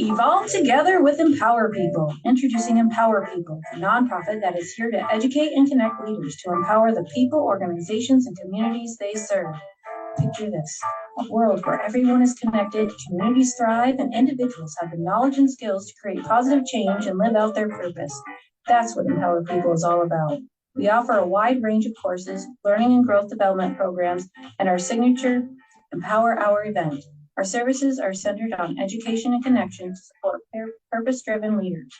Evolve together with Empower People. Introducing Empower People, a nonprofit that is here to educate and connect leaders to empower the people, organizations, and communities they serve. Picture this: a world where everyone is connected, communities thrive, and individuals have the knowledge and skills to create positive change and live out their purpose. That's what Empower People is all about. We offer a wide range of courses, learning and growth development programs, and our signature Empower Hour event. Our services are centered on education and connection to support purpose-driven leaders.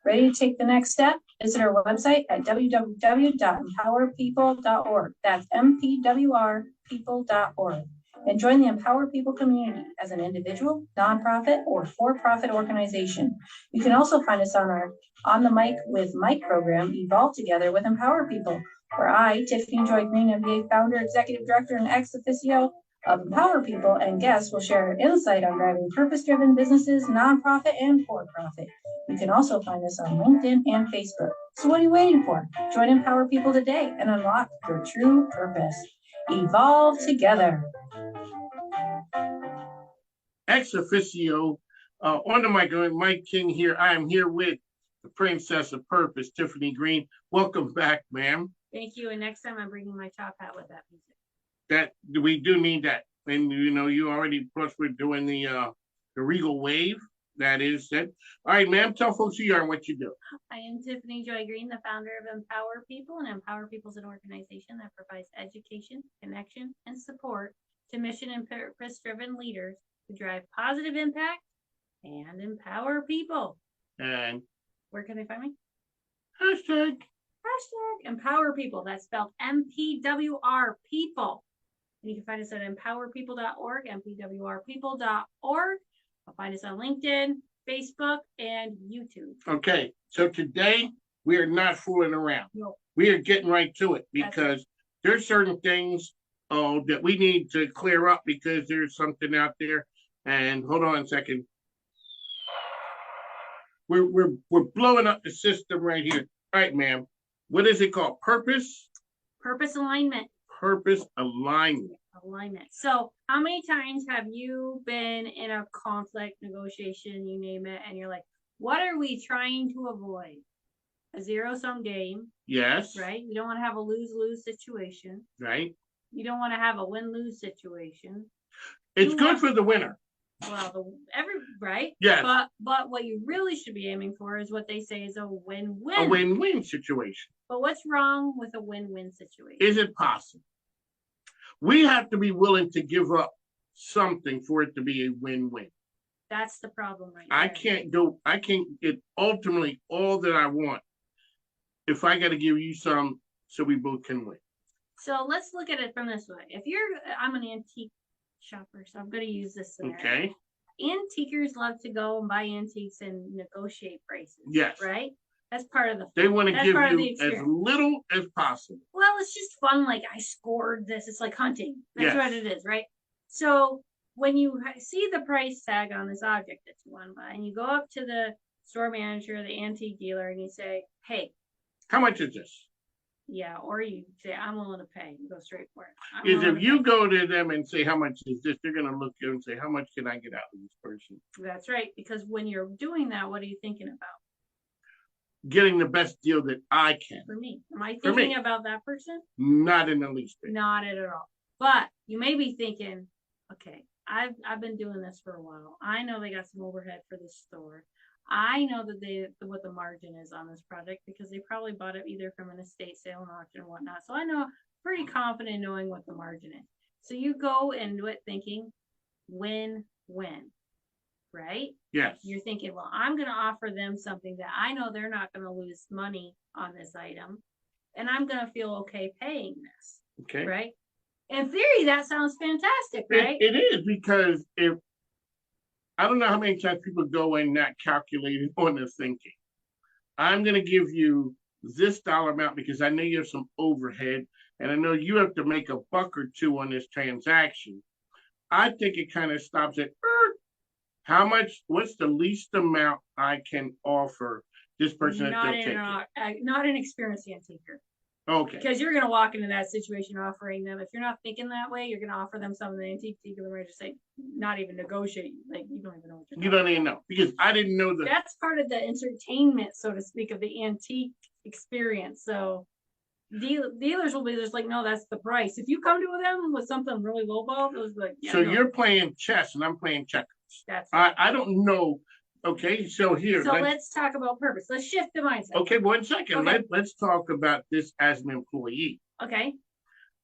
Ready to take the next step? Visit our website at www.empowerpeople.org. That's MPWRPeople.org. And join the Empower People community as an individual, nonprofit, or for-profit organization. You can also find us on our On the Mic with Mike program, Evolve Together with Empower People, where I, Tiffany Greene, MBA founder, executive director, and ex officio of Empower People, and guests will share insight on driving purpose-driven businesses, nonprofit, and for-profit. You can also find us on LinkedIn and Facebook. So what are you waiting for? Join Empower People today and unlock your true purpose. Evolve together. Ex officio, on the mic, Mike King here. I am here with the Princess of Purpose, Tiffany Greene. Welcome back, ma'am. Thank you. And next time I'm bringing my top hat with that music. That we do need that, and you already plus we're doing the Regal Wave. That is it. All right, ma'am. Tell folks who you are and what you do. I am Tiffany Joy Greene, the founder of Empower People, and Empower People is an organization that provides education, connection, and support to mission and purpose-driven leaders to drive positive impact and empower people. And where can they find me? Hashtag Empower People. That's spelled MPWR People. And you can find us at empowerpeople.org, MPWRpeople.org. Find us on LinkedIn, Facebook, and YouTube. Okay, so today we are not fooling around. No. We are getting right to it because there's certain things that we need to clear up because there's something out there. And hold on a second. We're blowing up the system right here. All right, ma'am. What is it called? Purpose? Purpose alignment. Purpose alignment. Alignment. So how many times have you been in a conflict, negotiation, you name it, and you're like, what are we trying to avoid? A zero-sum game. Yes. Right? You don't want to have a lose-lose situation. Right. You don't want to have a win-lose situation. It's good for the winner. Well, right? Yes. But what you really should be aiming for is what they say is a win-win. A win-win situation. But what's wrong with a win-win situation? Is it possible? We have to be willing to give up something for it to be a win-win. That's the problem right there. I can't get ultimately all that I want if I got to give you some so we both can win. So let's look at it from this way. I'm an antique shopper, so I'm going to use this scenario. Okay. Antiquers love to go and buy antiques and negotiate prices. Yes. Right? That's part of the fun. They want to give you as little as possible. Well, it's just fun. Like, I scored this. It's like hunting. That's what it is, right? So when you see the price tag on this object that you want to buy, and you go up to the store manager, the antique dealer, and you say, hey, how much is this? Yeah, or you say, I'm willing to pay. You go straight for it. If you go to them and say, how much is this? They're going to look at you and say, how much can I get out of this person? That's right. Because when you're doing that, what are you thinking about? Getting the best deal that I can. For me. Am I thinking about that person? Not in the least bit. Not at all. But you may be thinking, okay, I've been doing this for a while. I know they got some overhead for this store. I know that what the margin is on this product because they probably bought it either from an estate sale, an auction, or whatnot. So I know, pretty confident knowing what the margin is. So you go into it thinking win-win, right? Yes. You're thinking, well, I'm going to offer them something that I know they're not going to lose money on this item, and I'm going to feel okay paying this. Okay. Right? In theory, that sounds fantastic, right? It is, because if I don't know how many times people go in not calculating on their thinking. I'm going to give you this dollar amount because I know you have some overhead and I know you have to make $1 or $2 on this transaction. I think it kind of stops at how much, what's the least amount I can offer this person that they'll take it? Not an experienced antiquer. Okay. Because you're gonna walk into that situation offering them. If you're not thinking that way, you're gonna offer them something the antique dealer might just say, not even negotiate. Like you don't even know what you're. You don't even know because I didn't know that. That's part of the entertainment, so to speak, of the antique experience. So dealers will be just like, no, that's the price. If you come to them with something really lowball, it was like, yeah, So no, you're playing chess and I'm playing checkers. that's I don't know. Okay, so here. So let's talk about purpose. Let's shift the mindset. Okay, 1 second. Okay. Let's talk about this as an employee. Okay.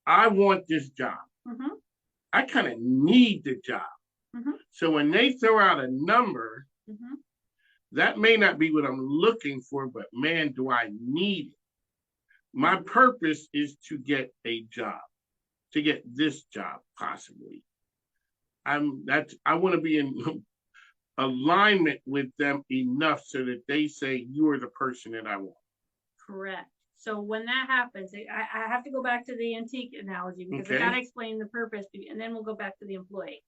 I want this job. Mm-hmm. I kind of need the job. Mm-hmm. So when they throw out a number, Mm-hmm. that may not be what I'm looking for, but man, do I need it. My purpose is to get a job, to get this job possibly. I want to be in alignment with them enough so that they say you are the person that I want. Correct. So when that happens, I have to go back to the antique analogy because I got to explain the purpose, and then we'll go back to the employee.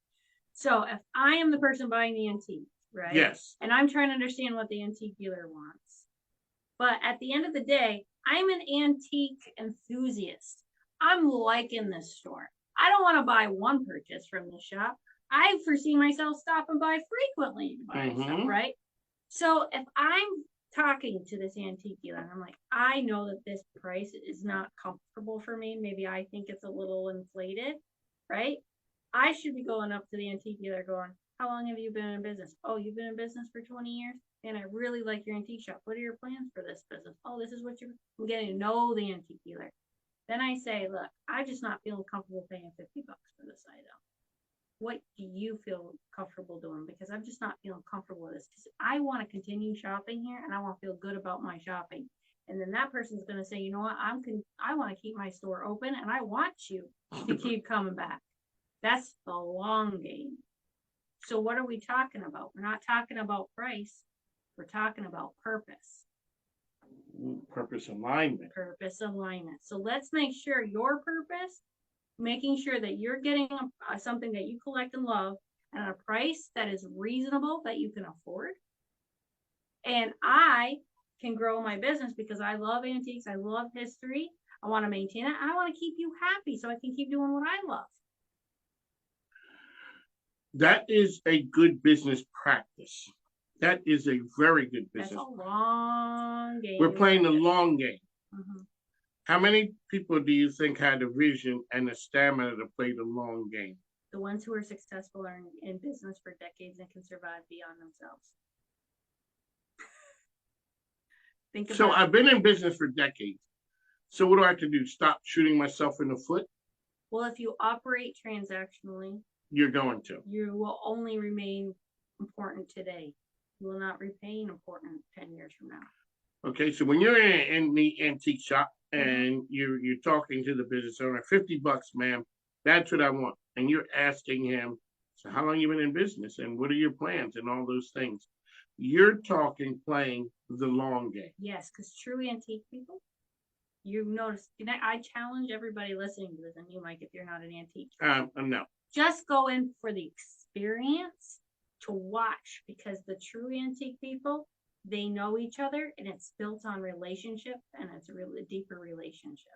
So if I am the person buying the antique, right? Yes. And I'm trying to understand what the antique dealer wants. But at the end of the day, I'm an antique enthusiast. I'm liking this store. I don't want to buy one purchase from the shop. I foresee myself stopping by frequently to buy stuff, right? So if I'm talking to this antique dealer and I'm like, I know that this price is not comfortable for me. Maybe I think it's a little inflated, right? I should be going up to the antique dealer going, how long have you been in business? Oh, you've been in business for 20 years? And I really like your antique shop. What are your plans for this business? Oh, this is what I'm getting to know the antique dealer. Then I say, look, I'm just not feeling comfortable paying $50 for this item. What do you feel comfortable doing? Because I'm just not feeling comfortable with this. Because I want to continue shopping here and I want to feel good about my shopping. And then that person's going to say, you know what? I want to keep my store open and I want you to keep coming back. That's the long game. So what are we talking about? We're not talking about price. We're talking about purpose. Purpose alignment. Purpose alignment. So let's make sure your purpose, making sure that you're getting something that you collect and love at a price that is reasonable, that you can afford. And I can grow my business because I love antiques. I love history. I want to maintain it. I want to keep you happy so I can keep doing what I love. That is a good business practice. That is a very good business. That's a long game. We're playing the long game. Mm-hmm. How many people do you think had the vision and the stamina to play the long game? The ones who are successful are in business for decades and can survive beyond themselves. So I've been in business for decades. So what do I have to do? Stop shooting myself in the foot? Well, if you operate transactionally, you're going to. You will only remain important today. You will not remain important 10 years from now. Okay, so when you're in the antique shop and you're talking to the business owner, $50, ma'am, that's what I want. And you're asking him, so how long you been in business and what are your plans and all those things? You're playing the long game. Yes, because true antique people, you notice, I challenge everybody listening to this, and you, Mike, if you're not an antique. No. Just go in for the experience to watch, because the true antique people, they know each other and it's built on relationship, and it's a really deeper relationship.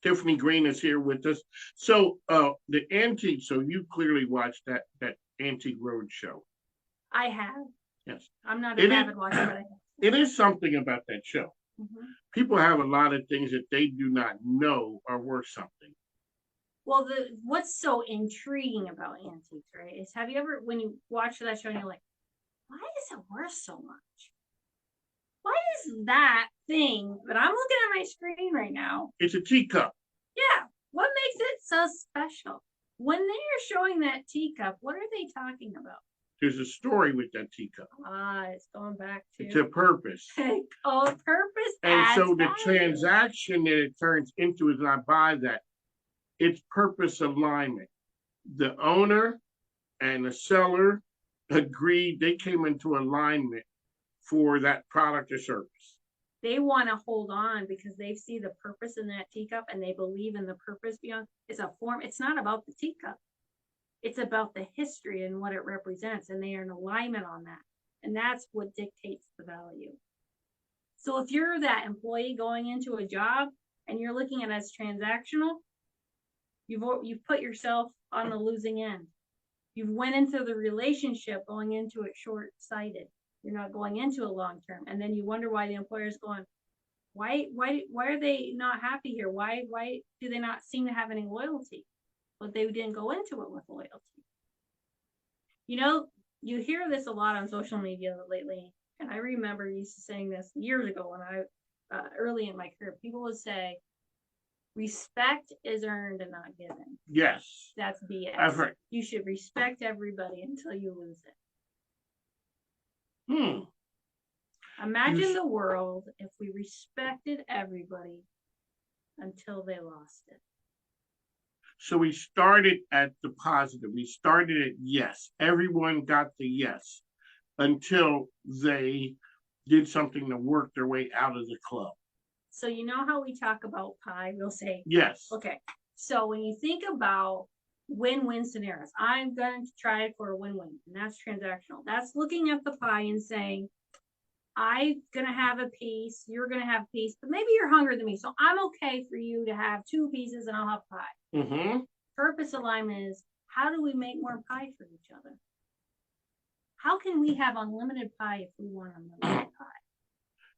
Tiffany Greene is here with us. So the antique, so you clearly watched that Antique Road show. I have. Yes. I'm not an avid watcher, but I have. It is something about that show. Mm-hmm. People have a lot of things that they do not know are worth something. Well, what's so intriguing about antiques, right, is have you ever, when you watch that show and you're like, why is it worth so much? Why is that thing that I'm looking at my screen right now? It's a teacup. Yeah. What makes it so special? When they are showing that teacup, what are they talking about? There's a story with that teacup. It's going back to. It's a purpose. Purpose. And so the transaction that it turns into is not buy that. It's purpose alignment. The owner and the seller agreed, they came into alignment for that product or service. They want to hold on because they see the purpose in that teacup and they believe in the purpose beyond. It's a form. It's not about the teacup. It's about the history and what it represents, and they are in alignment on that. And that's what dictates the value. So if you're that employee going into a job and you're looking at it as transactional, you've put yourself on the losing end. You've went into the relationship going into it short-sighted. You're not going into a long-term. And then you wonder why the employer's going, why are they not happy here? Why do they not seem to have any loyalty? But they didn't go into it with loyalty. You know, you hear this a lot on social media lately. And I remember used to saying this years ago when I, early in my career, people would say, respect is earned and not given. Yes. That's BS. I've heard. You should respect everybody until you lose it. Imagine the world if we respected everybody until they lost it. So we started at the positive. We started at yes. Everyone got the yes until they did something to work their way out of the club. So you know how we talk about pie? We'll say, yes. Okay. So when you think about win-win scenarios, I'm going to try it for a win-win, and that's transactional. That's looking at the pie and saying, I'm going to have a piece, you're going to have a piece, but maybe you're hungrier than me. So I'm okay for you to have 2 pieces and I'll have pie. Purpose alignment is, how do we make more pie for each other? How can we have unlimited pie if we want unlimited pie?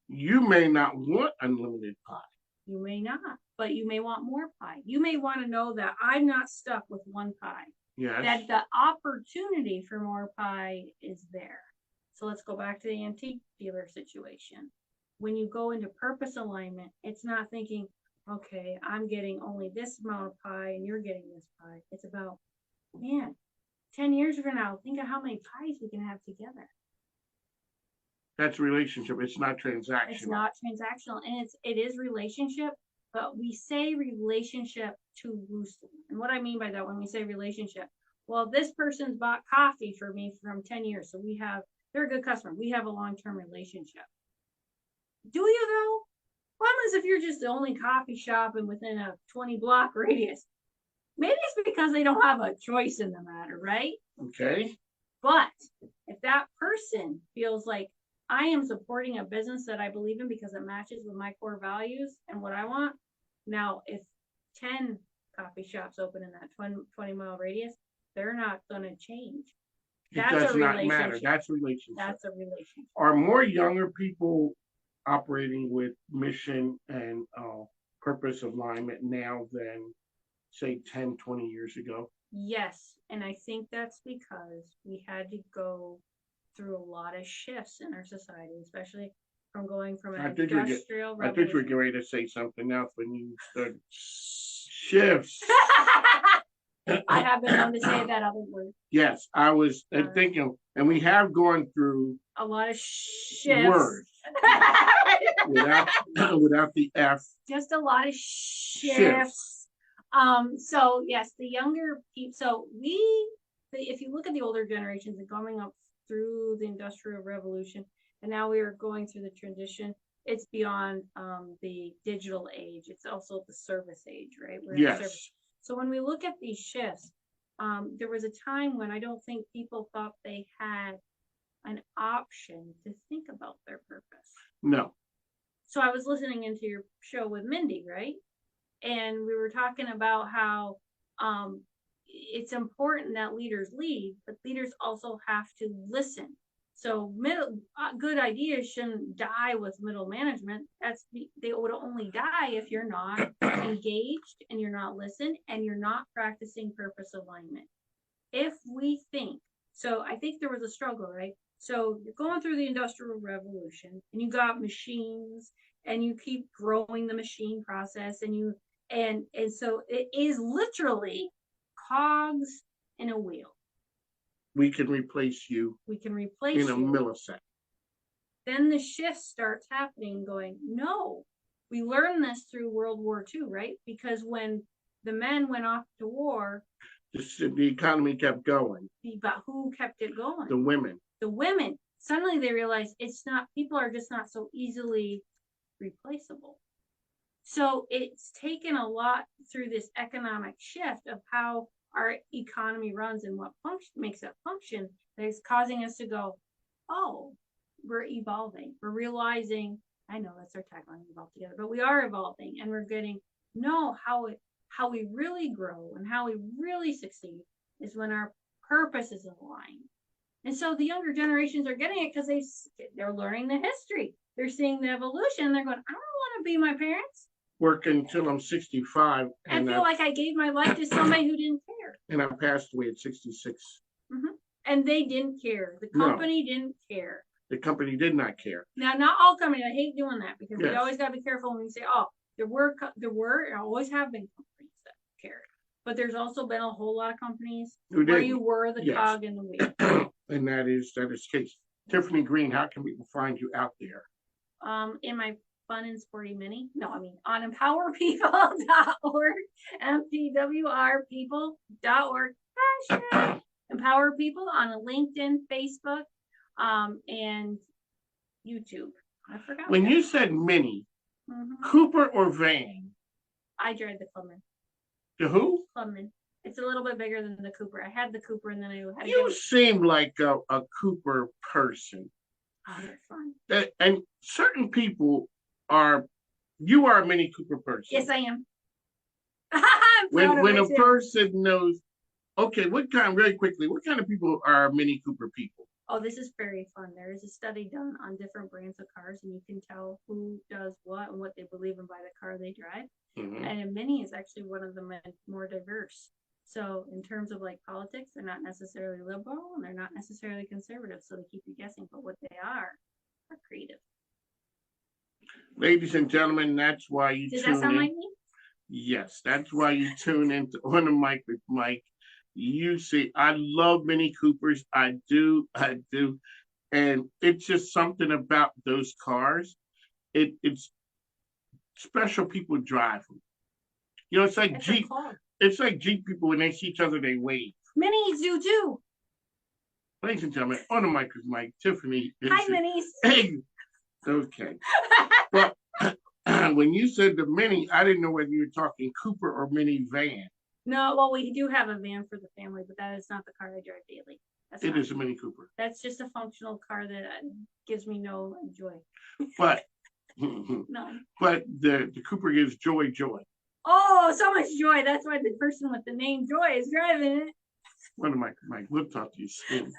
You may not want unlimited pie. You may not, but you may want more pie. You may want to know that I'm not stuck with 1 pie. Yes. That the opportunity for more pie is there. So let's go back to the antique dealer situation. When you go into purpose alignment, it's not thinking, okay, I'm getting only this amount of pie and you're getting this pie. It's about, man, 10 years from now, think of how many pies we can have together. That's relationship. It's not transactional. It's not transactional, and it is relationship, but we say relationship too loosely. And what I mean by that, when we say relationship, well, this person's bought coffee for me from 10 years, so they're a good customer. We have a long-term relationship. Do you though? What happens if you're just the only coffee shop and within a 20-block radius? Maybe it's because they don't have a choice in the matter, right? Okay. But if that person feels like, I am supporting a business that I believe in because it matches with my core values and what I want. Now, if 10 coffee shops open in that 20-mile radius, they're not going to change. It does not matter. That's a relationship. That's a relationship. Are more younger people operating with mission and purpose alignment now than, say, 10, 20 years ago? Yes. And I think that's because we had to go through a lot of shifts in our society, especially from going from an industrial revolution. I think we're getting ready to say something else when you started shifts. I have been known to say that other word. Yes, I was thinking, and we have gone through a lot of shifts. Words without the F. Just a lot of shifts. So yes, the younger people. So if you look at the older generations and coming up through the Industrial Revolution, and now we are going through the transition. It's beyond the digital age. It's also the service age, right? Yes. So when we look at these shifts, there was a time when I don't think people thought they had an option to think about their purpose. No. So I was listening into your show with Mindy, right? And we were talking about how it's important that leaders lead, but leaders also have to listen. So good ideas shouldn't die with middle management. They would only die if you're not engaged and you're not listening and you're not practicing purpose alignment. If we think, so I think there was a struggle, right? So you're going through the Industrial Revolution and you got machines and you keep growing the machine process and so it is literally cogs in a wheel. We can replace you. We can replace in a millisecond. Then the shift starts happening going, no, we learned this through World War II, right? Because when the men went off to war, the economy kept going. But who kept it going? The women. The women. Suddenly they realized people are just not so easily replaceable. So it's taken a lot through this economic shift of how our economy runs and what makes it function that is causing us to go, oh, we're evolving. We're realizing I know that's our tagline, evolve together, but we are evolving, and we're getting know how we really grow and how we really succeed is when our purpose is aligned. And so the younger generations are getting it because they're learning the history. They're seeing the evolution. They're going, I don't want to be my parents. Work until I'm 65. And feel like I gave my life to somebody who didn't care. And I passed away at 66. Mm-hmm. And they didn't care. The company didn't care. The company did not care. Now, not all companies. I hate doing that because we always got to be careful when we say, oh, there were, and always have been companies that cared. But there's also been a whole lot of companies where you were the cog in the wheel. And that is the case. Tiffany Greene, how can people find you out there? In my fun and sporty mini. No, I mean on MPWRPeople.org, MPWRPeople.org. Empower People on LinkedIn, Facebook, and YouTube. I forgot. When you said mini, Cooper or van? I drive the Clubman. The who? Clubman. It's a little bit bigger than the Cooper. I had the Cooper, and then I had. You seem like a Cooper person. Oh, they're fun. And certain people you are a Mini Cooper person. Yes, I am. when a person knows, okay, really quickly, what kind of people are Mini Cooper people? Oh, this is very fun. There is a study done on different brands of cars, and you can tell who does what and what they believe in by the car they drive. Mm-hmm. And a Mini is actually one of the more diverse. So in terms of like politics, they're not necessarily liberal and they're not necessarily conservative. So they keep you guessing, but what they are creative. Ladies and gentlemen, that's why you Does that sound like me? Yes, that's why you tune into On the Mic with Mike. You see, I love Mini Coopers. I do. And it's just something about those cars. It's special people drive them. You know, it's like Jeep. It's like Jeep people, when they see each other, they wave. Minis do too. Ladies and gentlemen, On the Mic with Mike, Tiffany. Hi, Minis. Hey. Okay. But when you said the Mini, I didn't know whether you were talking Cooper or Mini van. No, well, we do have a van for the family, but that is not the car I drive daily. It is a Mini Cooper. That's just a functional car that gives me no joy. But no. But the Cooper gives joy. Oh, so much joy. That's why the person with the name Joy is driving it. One of Mike, we'll talk to you soon.